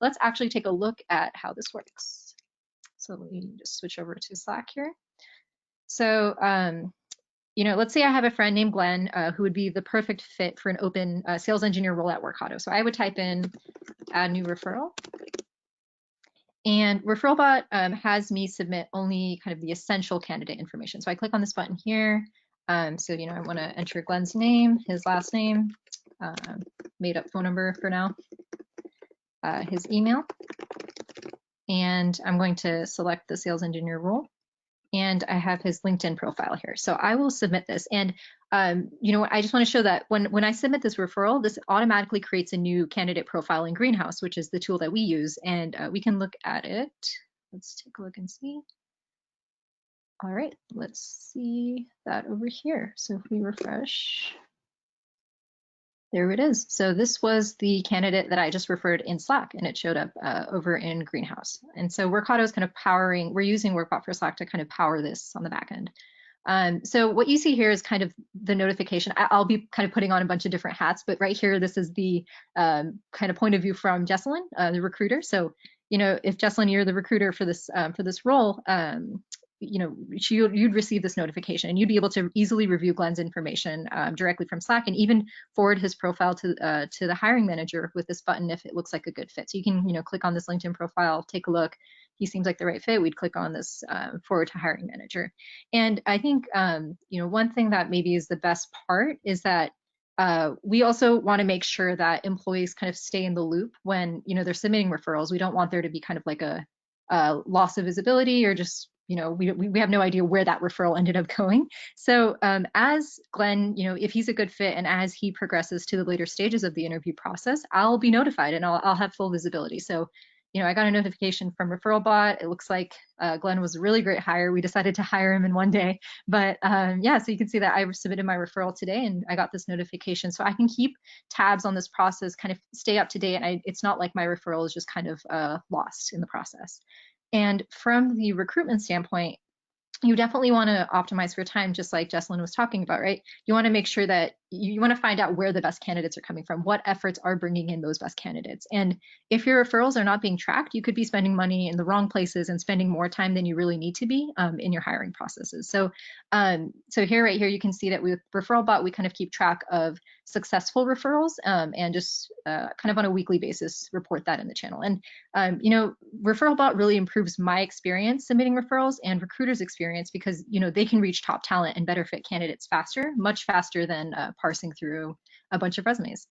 let's actually take a look at how this works. So let me just switch over to Slack here. So, let's say I have a friend named Glenn who would be the perfect fit for an open sales engineer role at Workato. So I would type in add new referral. And Referral Bot has me submit only kind of the essential candidate information. So I click on this button here. I want to enter Glenn's name, his last name, made up phone number for now, his email, and I'm going to select the sales engineer role. And I have his LinkedIn profile here. So I will submit this. And I just want to show that when I submit this referral, this automatically creates a new candidate profile in Greenhouse, which is the tool that we use. And we can look at it. Let's take a look and see. All right, let's see that over here. So if we refresh, there it is. So this was the candidate that I just referred in Slack, and it showed up over in Greenhouse. And so Workato is kind of powering, we're using Workbot for Slack to kind of power this on the back end. So what you see here is kind of the notification. I'll be kind of putting on a bunch of different hats, but right here, this is the kind of point of view from Jesselyn, the recruiter. So, if Jesselyn, you're the recruiter for this role, you'd receive this notification and you'd be able to easily review Glenn's information directly from Slack and even forward his profile to the hiring manager with this button if it looks like a good fit. So you can, click on this LinkedIn profile, take a look. He seems like the right fit. We'd click on this forward to hiring manager. And I think, one thing that maybe is the best part is that we also want to make sure that employees kind of stay in the loop when, they're submitting referrals. We don't want there to be kind of like a loss of visibility or just we have no idea where that referral ended up going. So as Glenn, if he's a good fit and as he progresses to the later stages of the interview process, I'll be notified and I'll have full visibility. So, I got a notification from Referral Bot. It looks like Glenn was a really great hire. We decided to hire him in one day. But so you can see that I submitted my referral today and I got this notification. So I can keep tabs on this process, kind of stay up to date. And it's not like my referral is just kind of lost in the process. And from the recruitment standpoint, you definitely want to optimize for time, just like Jesselyn was talking about, right? You want to make sure that you want to find out where the best candidates are coming from, what efforts are bringing in those best candidates. And if your referrals are not being tracked, you could be spending money in the wrong places and spending more time than you really need to be in your hiring processes. So, right here, you can see that with Referral Bot, we kind of keep track of successful referrals and just kind of on a weekly basis report that in the channel. And Referral Bot really improves my experience submitting referrals and recruiters' experience because they can reach top talent and better fit candidates faster, much faster than parsing through a bunch of resumes.